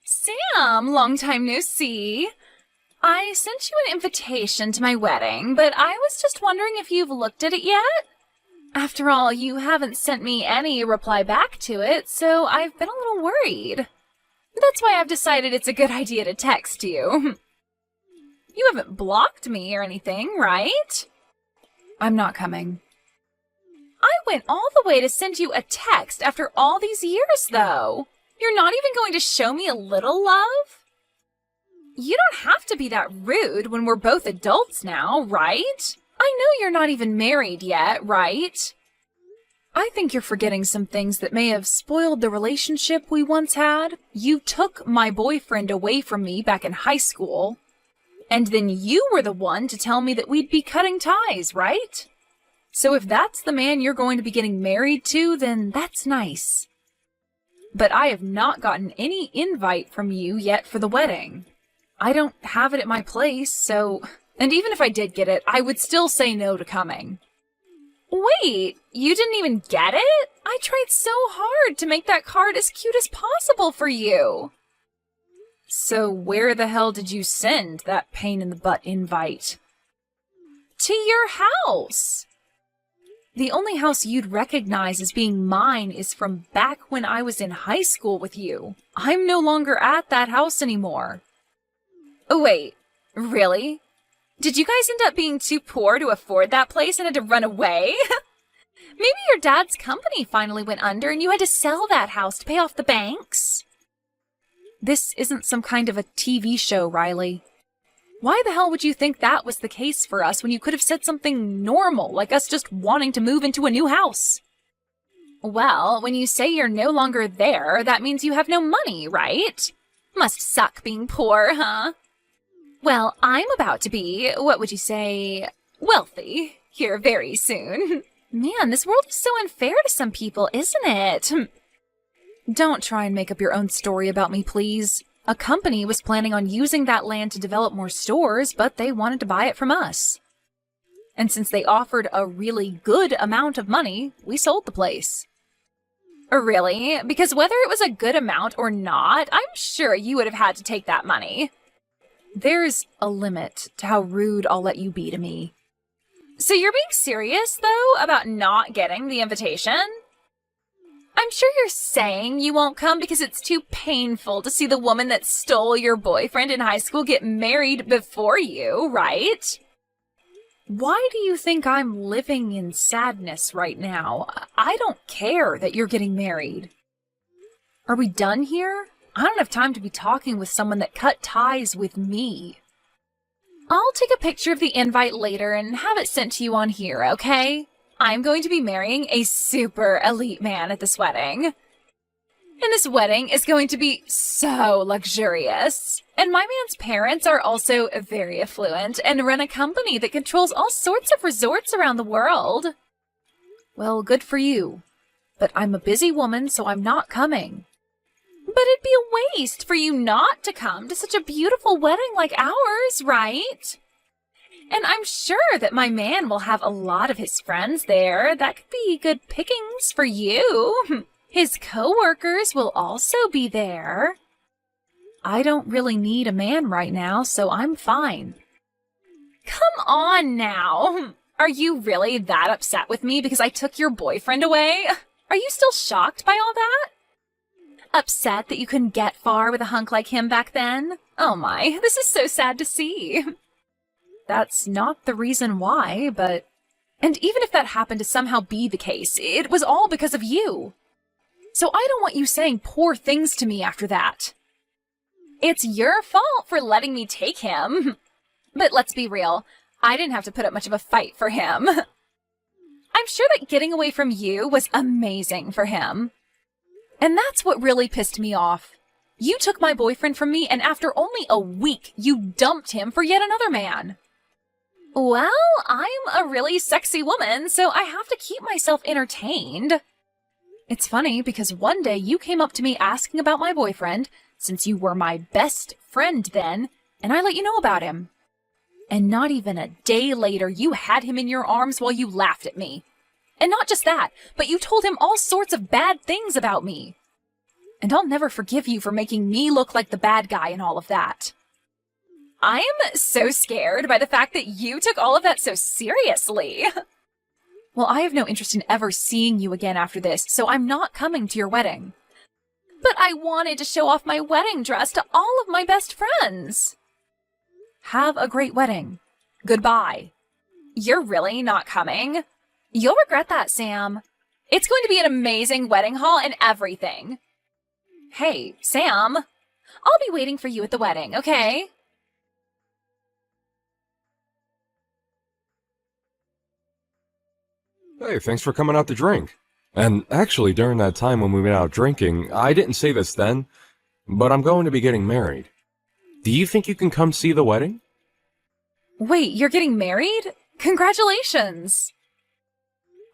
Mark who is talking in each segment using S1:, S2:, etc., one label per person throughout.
S1: Sam, long time no see. I sent you an invitation to my wedding, but I was just wondering if you've looked at it yet? After all, you haven't sent me any reply back to it, so I've been a little worried. That's why I've decided it's a good idea to text you. You haven't blocked me or anything, right? I'm not coming. I went all the way to send you a text after all these years, though. You're not even going to show me a little love? You don't have to be that rude when we're both adults now, right? I know you're not even married yet, right? I think you're forgetting some things that may have spoiled the relationship we once had. You took my boyfriend away from me back in high school, and then you were the one to tell me that we'd be cutting ties, right? So if that's the man you're going to be getting married to, then that's nice. But I have not gotten any invite from you yet for the wedding. I don't have it at my place, so... And even if I did get it, I would still say no to coming. Wait, you didn't even get it? I tried so hard to make that card as cute as possible for you. So where the hell did you send that pain-in-the-butt invite? To your house. The only house you'd recognize as being mine is from back when I was in high school with you. I'm no longer at that house anymore. Oh, wait, really? Did you guys end up being too poor to afford that place and had to run away? Maybe your dad's company finally went under and you had to sell that house to pay off the banks? This isn't some kind of a TV show, Riley. Why the hell would you think that was the case for us when you could have said something normal, like us just wanting to move into a new house? Well, when you say you're no longer there, that means you have no money, right? Must suck being poor, huh? Well, I'm about to be, what would you say, wealthy here very soon. Man, this world is so unfair to some people, isn't it? Don't try and make up your own story about me, please. A company was planning on using that land to develop more stores, but they wanted to buy it from us. And since they offered a really good amount of money, we sold the place. Really? Because whether it was a good amount or not, I'm sure you would have had to take that money. There's a limit to how rude I'll let you be to me. So you're being serious, though, about not getting the invitation? I'm sure you're saying you won't come because it's too painful to see the woman that stole your boyfriend in high school get married before you, right? Why do you think I'm living in sadness right now? I don't care that you're getting married. Are we done here? I don't have time to be talking with someone that cut ties with me. I'll take a picture of the invite later and have it sent to you on here, okay? I'm going to be marrying a super elite man at this wedding. And this wedding is going to be so luxurious. And my man's parents are also very affluent and run a company that controls all sorts of resorts around the world. Well, good for you. But I'm a busy woman, so I'm not coming. But it'd be a waste for you not to come to such a beautiful wedding like ours, right? And I'm sure that my man will have a lot of his friends there. That could be good pickings for you. His co-workers will also be there. I don't really need a man right now, so I'm fine. Come on now. Are you really that upset with me because I took your boyfriend away? Are you still shocked by all that? Upset that you couldn't get far with a hunk like him back then? Oh my, this is so sad to see. That's not the reason why, but... And even if that happened to somehow be the case, it was all because of you. So I don't want you saying poor things to me after that. It's your fault for letting me take him. But let's be real, I didn't have to put up much of a fight for him. I'm sure that getting away from you was amazing for him. And that's what really pissed me off. You took my boyfriend from me, and after only a week, you dumped him for yet another man. Well, I'm a really sexy woman, so I have to keep myself entertained. It's funny, because one day you came up to me asking about my boyfriend, since you were my best friend then, and I let you know about him. And not even a day later, you had him in your arms while you laughed at me. And not just that, but you told him all sorts of bad things about me. And I'll never forgive you for making me look like the bad guy in all of that. I am so scared by the fact that you took all of that so seriously. Well, I have no interest in ever seeing you again after this, so I'm not coming to your wedding. But I wanted to show off my wedding dress to all of my best friends. Have a great wedding. Goodbye. You're really not coming? You'll regret that, Sam. It's going to be an amazing wedding hall and everything. Hey, Sam. I'll be waiting for you at the wedding, okay?
S2: Hey, thanks for coming out to drink. And actually, during that time when we went out drinking, I didn't say this then, but I'm going to be getting married. Do you think you can come see the wedding?
S1: Wait, you're getting married? Congratulations!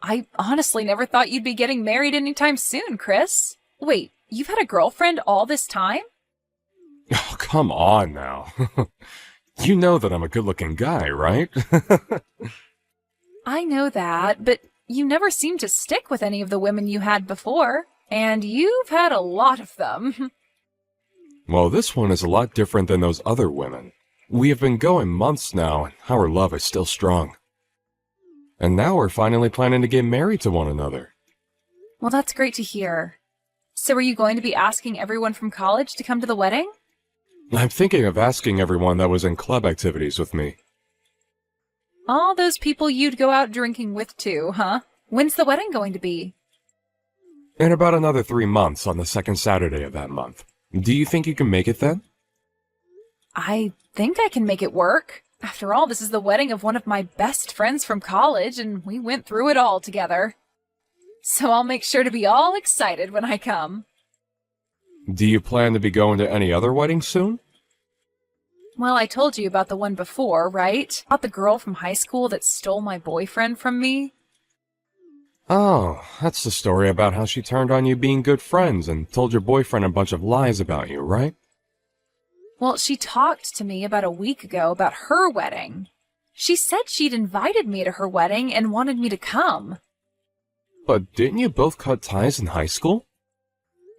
S1: I honestly never thought you'd be getting married anytime soon, Chris. Wait, you've had a girlfriend all this time?
S2: Oh, come on now. You know that I'm a good-looking guy, right?
S1: I know that, but you never seemed to stick with any of the women you had before, and you've had a lot of them.
S2: Well, this one is a lot different than those other women. We have been going months now, and our love is still strong. And now we're finally planning to get married to one another.
S1: Well, that's great to hear. So are you going to be asking everyone from college to come to the wedding?
S2: I'm thinking of asking everyone that was in club activities with me.
S1: All those people you'd go out drinking with too, huh? When's the wedding going to be?
S2: In about another 3 months on the second Saturday of that month. Do you think you can make it then?
S1: I think I can make it work. After all, this is the wedding of one of my best friends from college, and we went through it all together. So I'll make sure to be all excited when I come.
S2: Do you plan to be going to any other weddings soon?
S1: Well, I told you about the one before, right? About the girl from high school that stole my boyfriend from me.
S2: Oh, that's the story about how she turned on you being good friends and told your boyfriend a bunch of lies about you, right?
S1: Well, she talked to me about a week ago about her wedding. She said she'd invited me to her wedding and wanted me to come.
S2: But didn't you both cut ties in high school?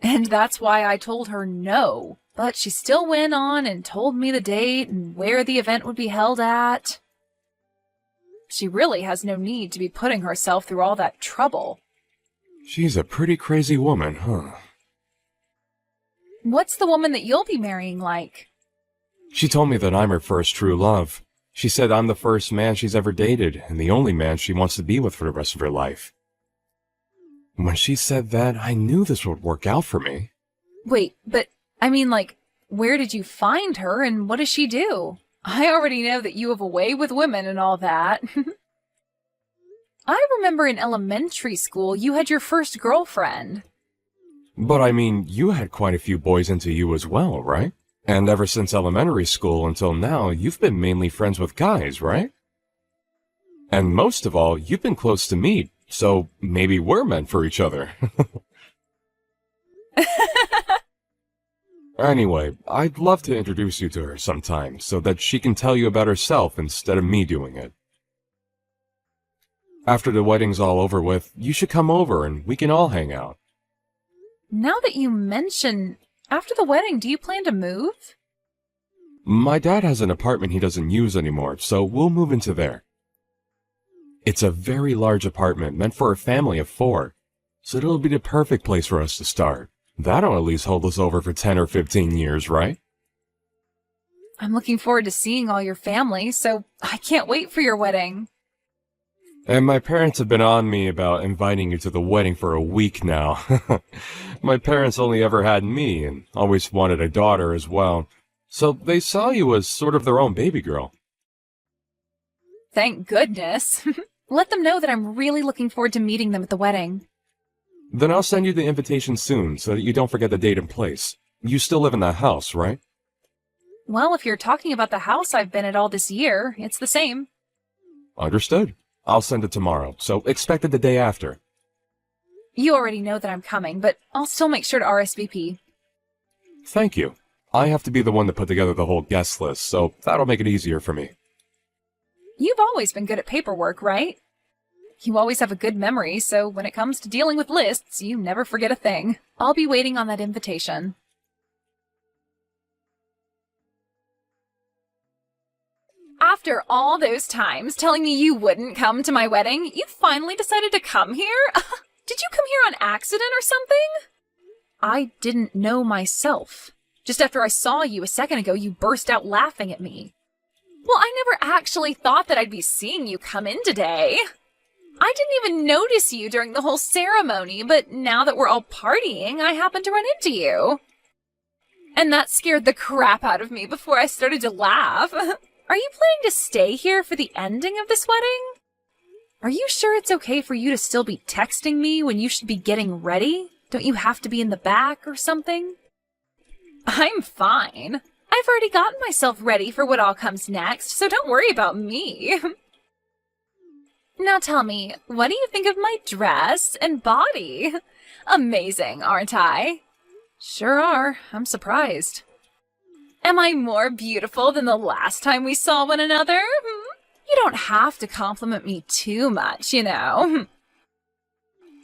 S1: And that's why I told her no. But she still went on and told me the date and where the event would be held at. She really has no need to be putting herself through all that trouble.
S2: She's a pretty crazy woman, huh?
S1: What's the woman that you'll be marrying like?
S2: She told me that I'm her first true love. She said I'm the first man she's ever dated and the only man she wants to be with for the rest of her life. When she said that, I knew this would work out for me.
S1: Wait, but, I mean, like, where did you find her and what does she do? I already know that you have a way with women and all that. I remember in elementary school you had your first girlfriend.
S2: But I mean, you had quite a few boys into you as well, right? And ever since elementary school until now, you've been mainly friends with guys, right? And most of all, you've been close to me, so maybe we're meant for each other. Anyway, I'd love to introduce you to her sometime so that she can tell you about herself instead of me doing it. After the wedding's all over with, you should come over and we can all hang out.
S1: Now that you mention, after the wedding, do you plan to move?
S2: My dad has an apartment he doesn't use anymore, so we'll move into there. It's a very large apartment meant for a family of 4, so it'll be the perfect place for us to start. That'll at least hold us over for 10 or 15 years, right?
S1: I'm looking forward to seeing all your family, so I can't wait for your wedding.
S2: And my parents have been on me about inviting you to the wedding for a week now. My parents only ever had me and always wanted a daughter as well, so they saw you as sort of their own baby girl.
S1: Thank goodness. Let them know that I'm really looking forward to meeting them at the wedding.
S2: Then I'll send you the invitation soon so that you don't forget the date and place. You still live in that house, right?
S1: Well, if you're talking about the house I've been at all this year, it's the same.
S2: Understood. I'll send it tomorrow, so expect it the day after.
S1: You already know that I'm coming, but I'll still make sure to RSVP.
S2: Thank you. I have to be the one to put together the whole guest list, so that'll make it easier for me.
S1: You've always been good at paperwork, right? You always have a good memory, so when it comes to dealing with lists, you never forget a thing. I'll be waiting on that invitation. After all those times telling me you wouldn't come to my wedding, you finally decided to come here? Did you come here on accident or something? I didn't know myself. Just after I saw you a second ago, you burst out laughing at me. Well, I never actually thought that I'd be seeing you come in today. I didn't even notice you during the whole ceremony, but now that we're all partying, I happened to run into you. And that scared the crap out of me before I started to laugh. Are you planning to stay here for the ending of this wedding? Are you sure it's okay for you to still be texting me when you should be getting ready? Don't you have to be in the back or something? I'm fine. I've already gotten myself ready for what all comes next, so don't worry about me. Now tell me, what do you think of my dress and body? Amazing, aren't I? Sure are. I'm surprised. Am I more beautiful than the last time we saw one another? You don't have to compliment me too much, you know. And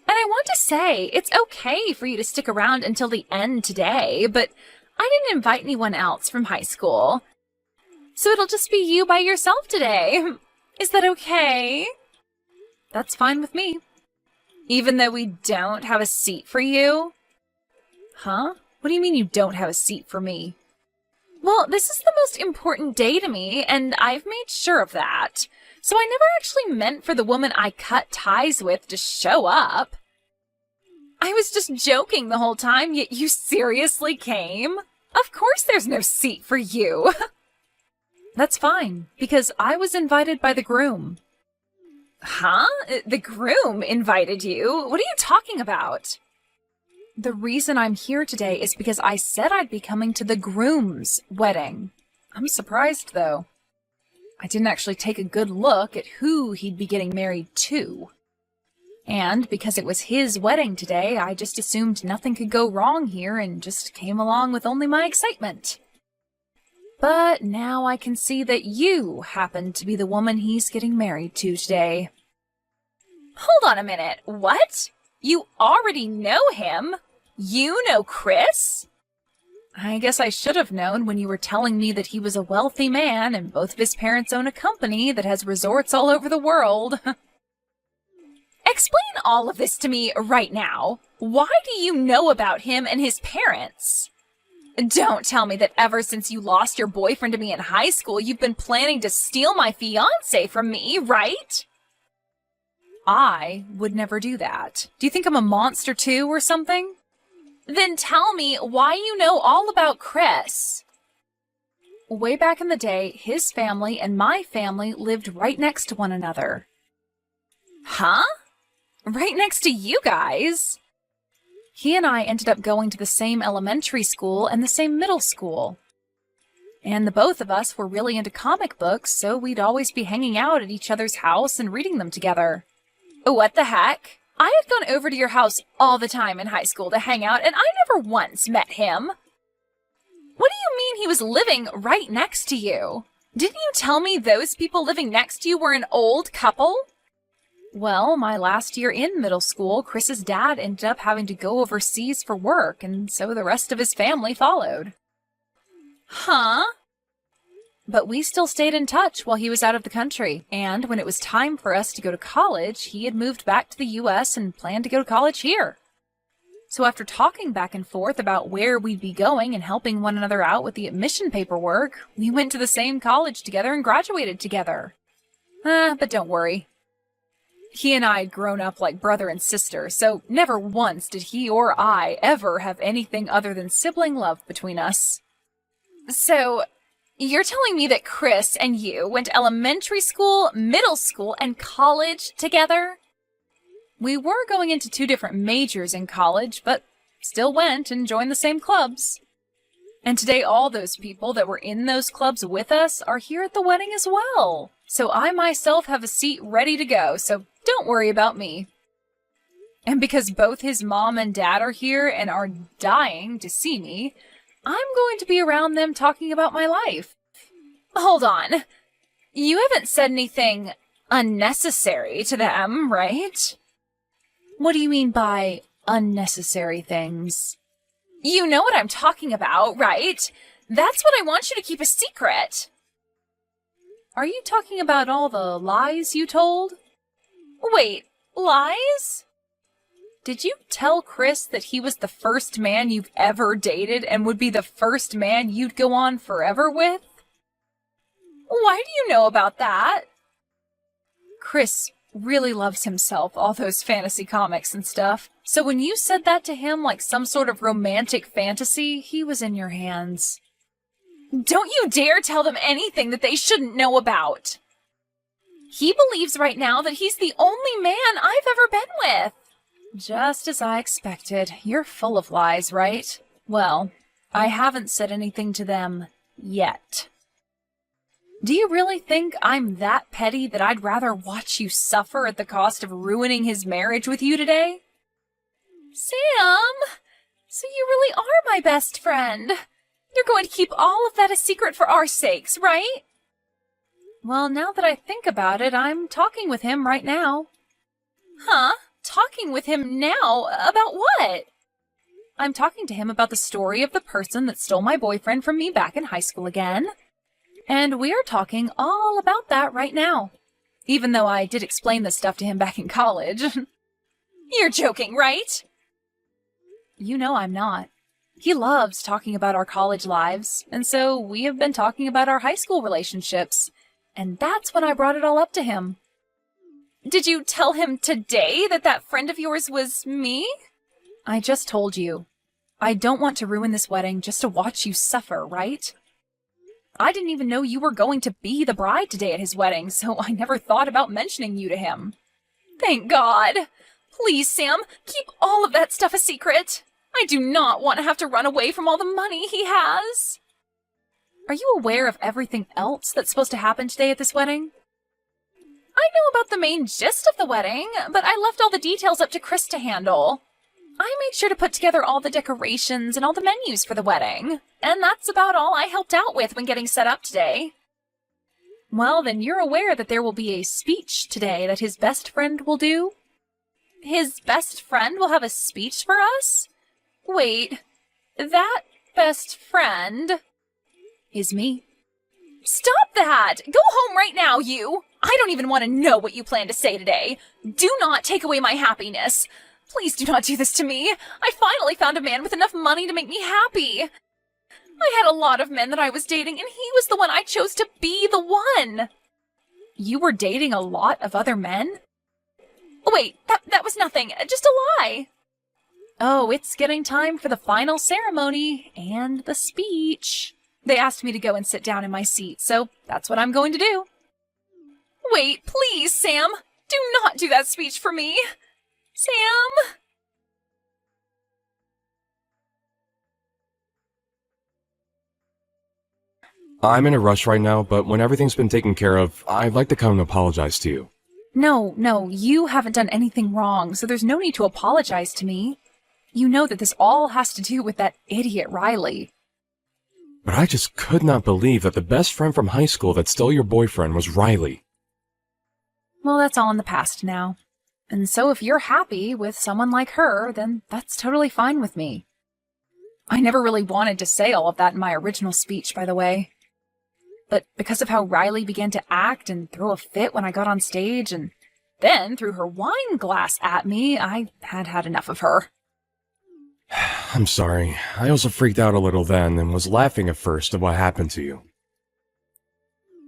S1: I want to say, it's okay for you to stick around until the end today, but I didn't invite anyone else from high school. So it'll just be you by yourself today. Is that okay? That's fine with me. Even though we don't have a seat for you? Huh? What do you mean you don't have a seat for me? Well, this is the most important day to me, and I've made sure of that. So I never actually meant for the woman I cut ties with to show up. I was just joking the whole time, yet you seriously came? Of course there's no seat for you. That's fine, because I was invited by the groom. Huh? The groom invited you? What are you talking about? The reason I'm here today is because I said I'd be coming to the groom's wedding. I'm surprised, though. I didn't actually take a good look at who he'd be getting married to. And because it was his wedding today, I just assumed nothing could go wrong here and just came along with only my excitement. But now I can see that you happen to be the woman he's getting married to today. Hold on a minute. What? You already know him? You know Chris? I guess I should have known when you were telling me that he was a wealthy man and both of his parents own a company that has resorts all over the world. Explain all of this to me right now. Why do you know about him and his parents? Don't tell me that ever since you lost your boyfriend to me in high school, you've been planning to steal my fiancé from me, right? I would never do that. Do you think I'm a monster too or something? Then tell me why you know all about Chris. Way back in the day, his family and my family lived right next to one another. Huh? Right next to you guys? He and I ended up going to the same elementary school and the same middle school. And the both of us were really into comic books, so we'd always be hanging out at each other's house and reading them together. What the heck? I had gone over to your house all the time in high school to hang out, and I never once met him. What do you mean he was living right next to you? Didn't you tell me those people living next to you were an old couple? Well, my last year in middle school, Chris's dad ended up having to go overseas for work, and so the rest of his family followed. Huh? But we still stayed in touch while he was out of the country, and when it was time for us to go to college, he had moved back to the U.S. and planned to go to college here. So after talking back and forth about where we'd be going and helping one another out with the admission paperwork, we went to the same college together and graduated together. But don't worry. He and I had grown up like brother and sister, so never once did he or I ever have anything other than sibling love between us. So, you're telling me that Chris and you went to elementary school, middle school, and college together? We were going into 2 different majors in college, but still went and joined the same clubs. And today all those people that were in those clubs with us are here at the wedding as well. So I myself have a seat ready to go, so don't worry about me. And because both his mom and dad are here and are dying to see me, I'm going to be around them talking about my life. Hold on. You haven't said anything unnecessary to them, right? What do you mean by unnecessary things? You know what I'm talking about, right? That's what I want you to keep a secret. Are you talking about all the lies you told? Wait, lies? Did you tell Chris that he was the first man you've ever dated and would be the first man you'd go on forever with? Why do you know about that? Chris really loves himself, all those fantasy comics and stuff. So when you said that to him like some sort of romantic fantasy, he was in your hands. Don't you dare tell them anything that they shouldn't know about. He believes right now that he's the only man I've ever been with. Just as I expected. You're full of lies, right? Well, I haven't said anything to them yet. Do you really think I'm that petty that I'd rather watch you suffer at the cost of ruining his marriage with you today? Sam! So you really are my best friend. You're going to keep all of that a secret for our sakes, right? Well, now that I think about it, I'm talking with him right now. Huh? Talking with him now? About what? I'm talking to him about the story of the person that stole my boyfriend from me back in high school again. And we are talking all about that right now. Even though I did explain this stuff to him back in college. You're joking, right? You know I'm not. He loves talking about our college lives, and so we have been talking about our high school relationships. And that's when I brought it all up to him. Did you tell him today that that friend of yours was me? I just told you. I don't want to ruin this wedding just to watch you suffer, right? I didn't even know you were going to be the bride today at his wedding, so I never thought about mentioning you to him. Thank God. Please, Sam, keep all of that stuff a secret. I do not want to have to run away from all the money he has. Are you aware of everything else that's supposed to happen today at this wedding? I know about the main gist of the wedding, but I left all the details up to Chris to handle. I made sure to put together all the decorations and all the menus for the wedding, and that's about all I helped out with when getting set up today. Well, then you're aware that there will be a speech today that his best friend will do? His best friend will have a speech for us? Wait, that best friend is me. Stop that! Go home right now, you! I don't even want to know what you plan to say today. Do not take away my happiness. Please do not do this to me. I finally found a man with enough money to make me happy. I had a lot of men that I was dating, and he was the one I chose to be the one. You were dating a lot of other men? Wait, that was nothing. Just a lie. Oh, it's getting time for the final ceremony and the speech. They asked me to go and sit down in my seat, so that's what I'm going to do. Wait, please, Sam. Do not do that speech for me. Sam!
S2: I'm in a rush right now, but when everything's been taken care of, I'd like to come and apologize to you.
S1: No, you haven't done anything wrong, so there's no need to apologize to me. You know that this all has to do with that idiot Riley.
S2: But I just could not believe that the best friend from high school that stole your boyfriend was Riley.
S1: Well, that's all in the past now. And so if you're happy with someone like her, then that's totally fine with me. I never really wanted to say all of that in my original speech, by the way. But because of how Riley began to act and throw a fit when I got on stage, and then threw her wine glass at me, I had enough of her.
S2: I'm sorry. I also freaked out a little then and was laughing at first at what happened to you.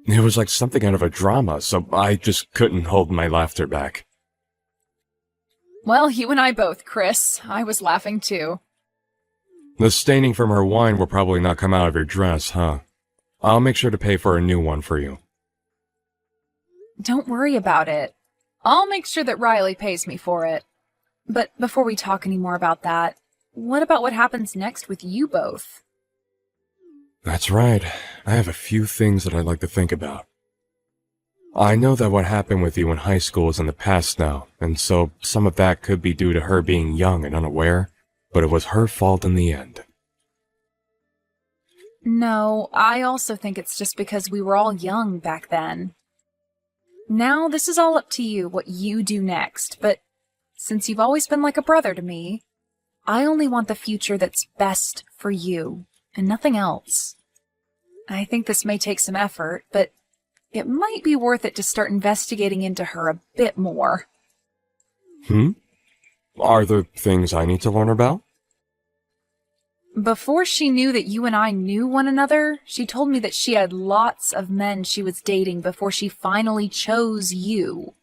S2: It was like something out of a drama, so I just couldn't hold my laughter back.
S1: Well, you and I both, Chris. I was laughing too.
S2: The staining from her wine will probably not come out of your dress, huh? I'll make sure to pay for a new one for you.
S1: Don't worry about it. I'll make sure that Riley pays me for it. But before we talk any more about that, what about what happens next with you both?
S2: That's right. I have a few things that I'd like to think about. I know that what happened with you in high school is in the past now, and so some of that could be due to her being young and unaware, but it was her fault in the end.
S1: No, I also think it's just because we were all young back then. Now this is all up to you what you do next, but since you've always been like a brother to me, I only want the future that's best for you, and nothing else. I think this may take some effort, but it might be worth it to start investigating into her a bit more.
S2: Are there things I need to learn about?
S1: Before she knew that you and I knew one another, she told me that she had lots of men she was dating before she finally chose you.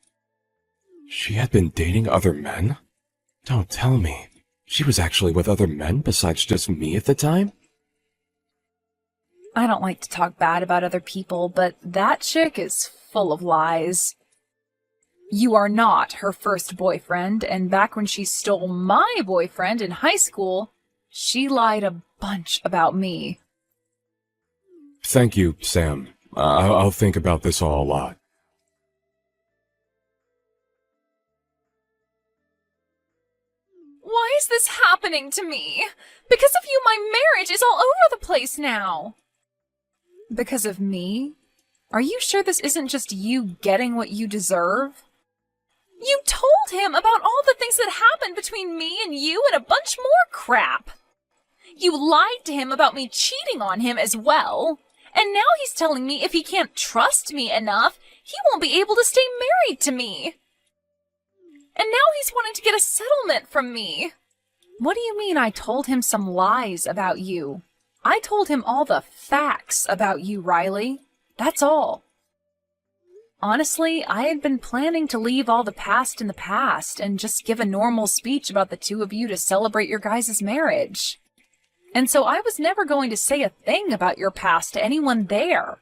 S2: She had been dating other men? Don't tell me. She was actually with other men besides just me at the time?
S1: I don't like to talk bad about other people, but that chick is full of lies. You are not her first boyfriend, and back when she stole my boyfriend in high school, she lied a bunch about me.
S2: Thank you, Sam. I'll think about this all a lot.
S1: Why is this happening to me? Because of you, my marriage is all over the place now. Because of me? Are you sure this isn't just you getting what you deserve? You told him about all the things that happened between me and you and a bunch more crap. You lied to him about me cheating on him as well. And now he's telling me if he can't trust me enough, he won't be able to stay married to me. And now he's wanting to get a settlement from me. What do you mean I told him some lies about you? I told him all the facts about you, Riley. That's all. Honestly, I had been planning to leave all the past in the past and just give a normal speech about the two of you to celebrate your guys' marriage. And so I was never going to say a thing about your past to anyone there.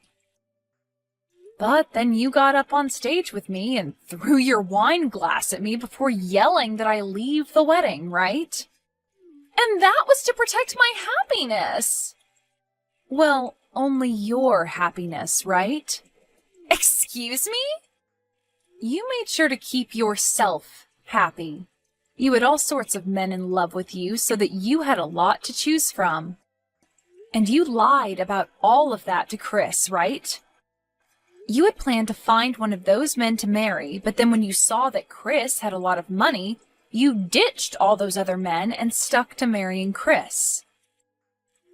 S1: But then you got up on stage with me and threw your wine glass at me before yelling that I leave the wedding, right? And that was to protect my happiness. Well, only your happiness, right? Excuse me? You made sure to keep yourself happy. You had all sorts of men in love with you so that you had a lot to choose from. And you lied about all of that to Chris, right? You had planned to find one of those men to marry, but then when you saw that Chris had a lot of money, you ditched all those other men and stuck to marrying Chris.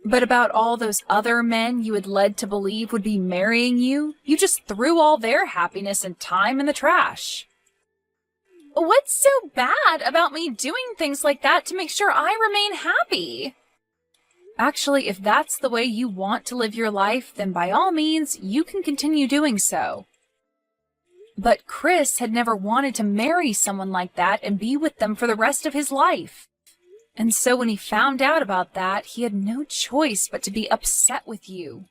S1: But about all those other men you had led to believe would be marrying you, you just threw all their happiness and time in the trash. What's so bad about me doing things like that to make sure I remain happy? Actually, if that's the way you want to live your life, then by all means, you can continue doing so. But Chris had never wanted to marry someone like that and be with them for the rest of his life. And so when he found out about that, he had no choice but to be upset with you.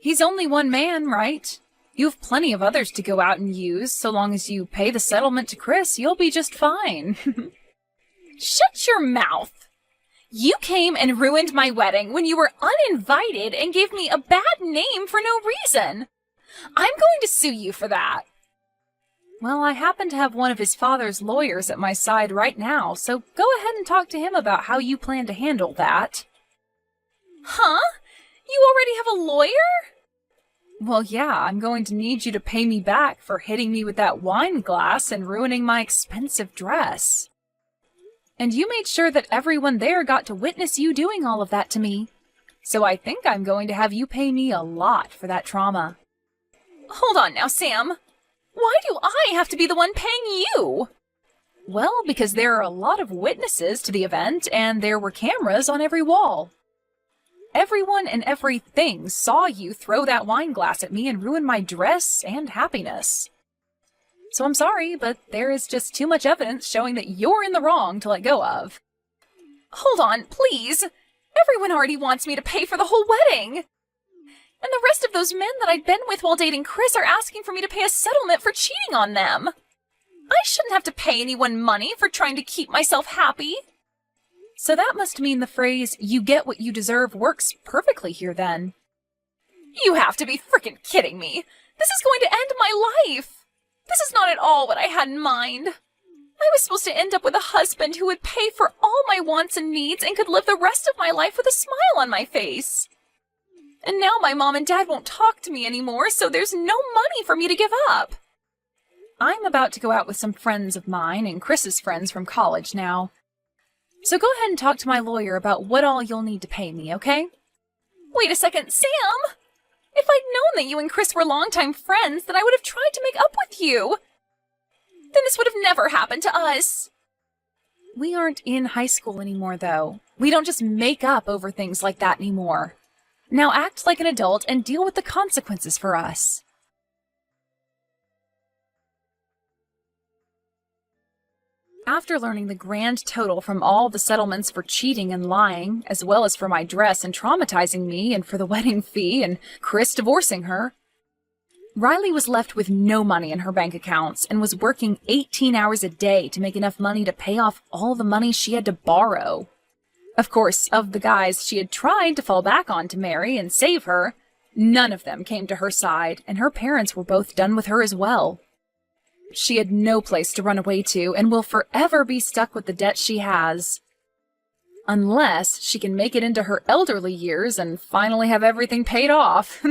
S1: He's only one man, right? You have plenty of others to go out and use. So long as you pay the settlement to Chris, you'll be just fine. Shut your mouth! You came and ruined my wedding when you were uninvited and gave me a bad name for no reason. I'm going to sue you for that. Well, I happen to have one of his father's lawyers at my side right now, so go ahead and talk to him about how you plan to handle that. Huh? You already have a lawyer? Well, yeah, I'm going to need you to pay me back for hitting me with that wine glass and ruining my expensive dress. And you made sure that everyone there got to witness you doing all of that to me. So I think I'm going to have you pay me a lot for that trauma. Hold on now, Sam. Why do I have to be the one paying you? Well, because there are a lot of witnesses to the event, and there were cameras on every wall. Everyone and everything saw you throw that wine glass at me and ruin my dress and happiness. So I'm sorry, but there is just too much evidence showing that you're in the wrong to let go of. Hold on, please. Everyone already wants me to pay for the whole wedding. And the rest of those men that I'd been with while dating Chris are asking for me to pay a settlement for cheating on them. I shouldn't have to pay anyone money for trying to keep myself happy. So that must mean the phrase, you get what you deserve, works perfectly here then. You have to be frickin' kidding me. This is going to end my life. This is not at all what I had in mind. I was supposed to end up with a husband who would pay for all my wants and needs and could live the rest of my life with a smile on my face. And now my mom and dad won't talk to me anymore, so there's no money for me to give up. I'm about to go out with some friends of mine and Chris's friends from college now. So go ahead and talk to my lawyer about what all you'll need to pay me, okay? Wait a second, Sam! If I'd known that you and Chris were longtime friends, then I would have tried to make up with you. Then this would have never happened to us. We aren't in high school anymore, though. We don't just make up over things like that anymore. Now act like an adult and deal with the consequences for us. After learning the grand total from all the settlements for cheating and lying, as well as for my dress and traumatizing me and for the wedding fee and Chris divorcing her, Riley was left with no money in her bank accounts and was working 18 hours a day to make enough money to pay off all the money she had to borrow. Of course, of the guys she had tried to fall back on to marry and save her, none of them came to her side, and her parents were both done with her as well. She had no place to run away to and will forever be stuck with the debt she has. Unless she can make it into her elderly years and finally have everything paid off.